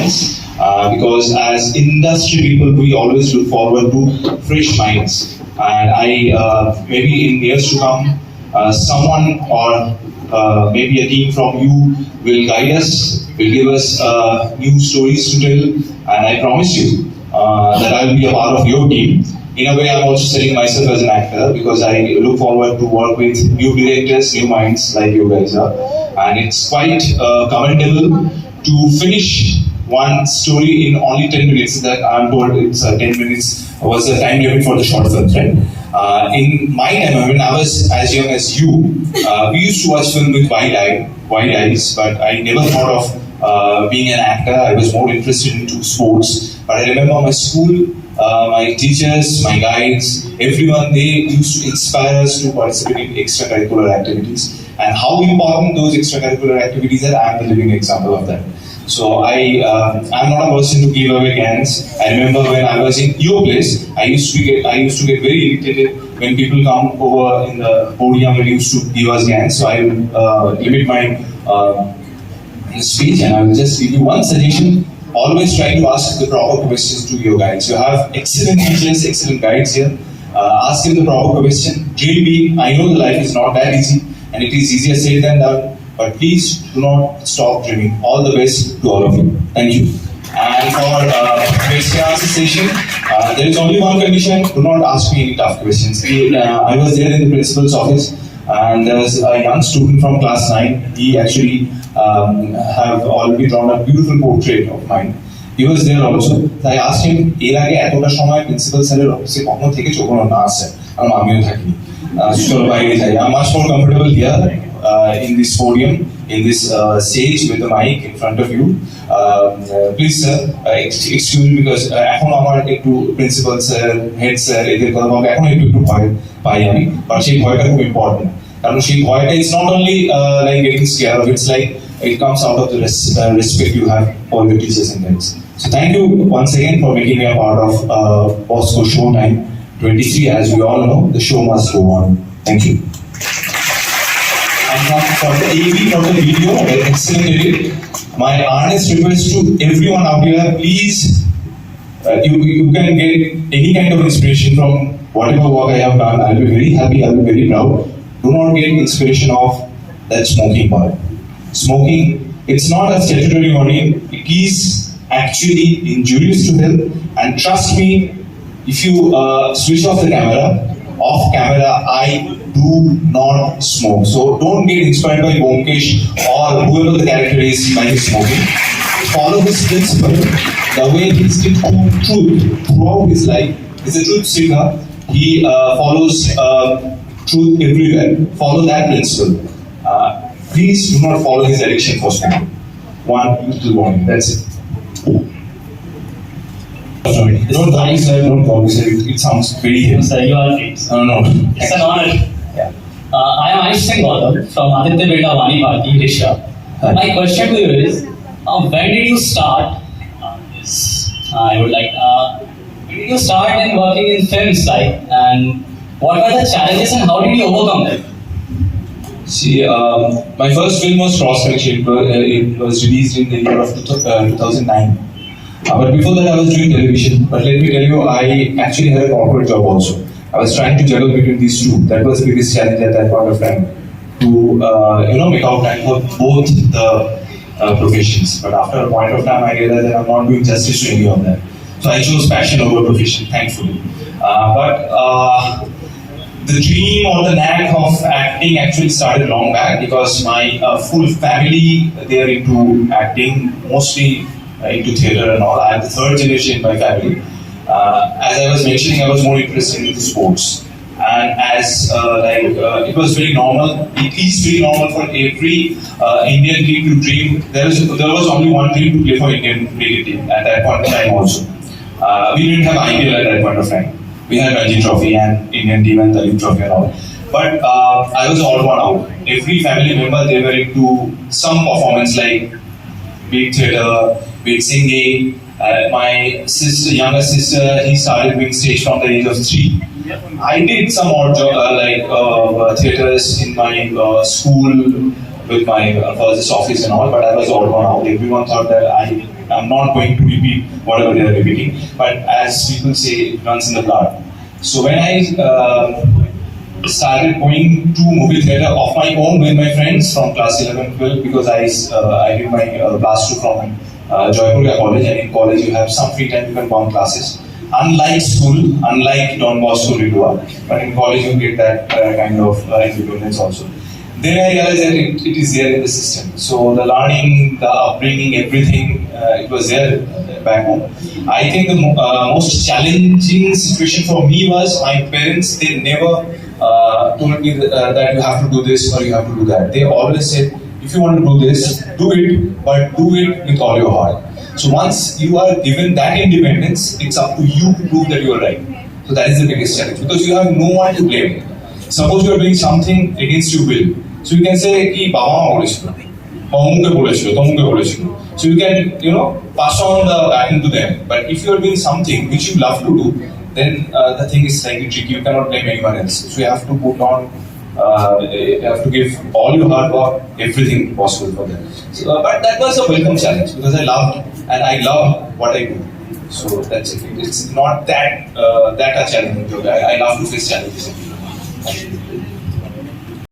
minds, because as industry people, we always look forward to fresh minds. And maybe in years to come, someone or maybe a team from you will guide us, will give us new stories to tell, and I promise you that I will be a part of your team. In a way, I'm also selling myself as an actor because I look forward to work with new directors, new minds like you guys are. And it's quite commendable to finish one story in only 10 minutes. That I'm told it's 10 minutes was the time limit for the short film, right? In my time, when I was as young as you, we used to watch film with wide eyes, but I never thought of being an actor. I was more interested into sports. But I remember my school, my teachers, my guides, everyone, they used to inspire us to participate in extracurricular activities. And how important those extracurricular activities are, I'm the living example of that. So I'm not a person to give away cans. I remember when I was in your place, I used to get very irritated when people come over in the podium and used to give us cans. So I will limit my speech, and I will just give you one suggestion. Always try to ask the proper questions to your guides. You have excellent teachers, excellent guides here. Ask them the proper question. Dream big. I know the life is not that easy, and it is easier said than done. But please do not stop dreaming. All the best to all of you. Thank you. And for question answer session, there is only one condition. Do not ask me any tough questions. I was there in the principal's office, and there was a young student from class 9. He actually have already drawn a beautiful portrait of mine. He was there also. So I asked him, "এর আগে এতটা সময় principal স্যারের অফিসে কখনো থেকেছো?" কোনো না sir, আমিও থাকিনি। চলো বাইরে যাই। I'm much more comfortable here in this podium, in this stage with the mic in front of you. Please sir, excuse me because এখন আমার একটু প্রিন্সিপাল স্যার, হেড স্যার এদের কথা বলতে এখন একটু ভয় পাই আমি। বাট সেই ভয়টা খুব ইম্পর্টেন্ট। কারণ সেই ভয়টা it's not only like getting scared of, it's like it comes out of the respect you have for your teachers and guides. So thank you once again for making me a part of Bosco Showtime 23. As we all know, the show must go on. Thank you. And for the AV, for the video, excellent edit. My earnest request to everyone out here, please, you can get any kind of inspiration from whatever work I have done. I'll be very happy, I'll be very proud. Do not get inspiration of that smoking part. Smoking, it's not a statutory warning. It is actually injurious to health. And trust me, if you switch off the camera, off camera, I do not smoke. So don't get inspired by Bomkesh or whoever the character is by his smoking. Follow his principle. The way he stick to truth throughout his life. He's a truth seeker. He follows truth everywhere. Follow that principle. Please do not follow his addiction for smoking. One little warning. That's it. Sorry. Don't call me sir. Don't call me sir. It sounds very heavy. Sir, you are great. No. It's an honor. Yeah. I am Ayush Singh Gautam from Aditya Beta Vani Bharti, Risha. My question to you is, when did you start this? I would like, when did you start in working in films, like, and what were the challenges and how did you overcome them? See, my first film was Cross Connection. It was released in the year of 2009. But before that, I was doing television. But let me tell you, I actually had a corporate job also. I was trying to juggle between these two. That was the biggest challenge at that point of time, to make out time for both the professions. But after a point of time, I realized that I'm not doing justice to any of that. So I chose passion over profession, thankfully. But the dream or the knack of acting actually started long back because my full family, they are into acting, mostly into theatre and all. I am the third generation in my family. As I was mentioning, I was more interested in sports. And as it was very normal, it is very normal for every Indian team to dream. There was only one dream to play for Indian cricket team at that point of time also. We didn't have IPL at that point of time. We had Ranji Trophy and Indian team and Dalit Trophy and all. But I was all one out. Every family member, they were into some performance like big theatre, big singing. My younger sister, he started doing stage from the age of 3. I did some odd job theatres in my school with my for this office and all, but I was the odd one out. Everyone thought that I am not going to repeat whatever they are repeating, but as people say, it runs in the blood. So when I started going to movie theater of my own with my friends from class 11, 12, because I did my class 2 from Joypur College, and in college you have some free time, you can bunk classes. Unlike school, unlike Don Bosco Ridua, but in college you get that kind of independence also. Then I realized that it is there in the system. So the learning, the upbringing, everything, it was there back home. I think the most challenging situation for me was my parents, they never told me that you have to do this or you have to do that. They always said, if you want to do this, do it, but do it with all your heart. So once you are given that independence, it's up to you to prove that you are right. So that is the biggest challenge, because you have no one to blame. Suppose you are doing something against your will. So you can say, ki baba ma bolechilo, bamuke bolechilo, tamuke bolechilo. So you can, pass on the baton to them. But if you are doing something which you love to do, then the thing is slightly tricky. You cannot blame anyone else. So you have to put on, you have to give all your hard work, everything possible for them. So, but that was a welcome challenge, because I loved and I love what I do. So that's it. It's not that a challenging job. I love to face challenges.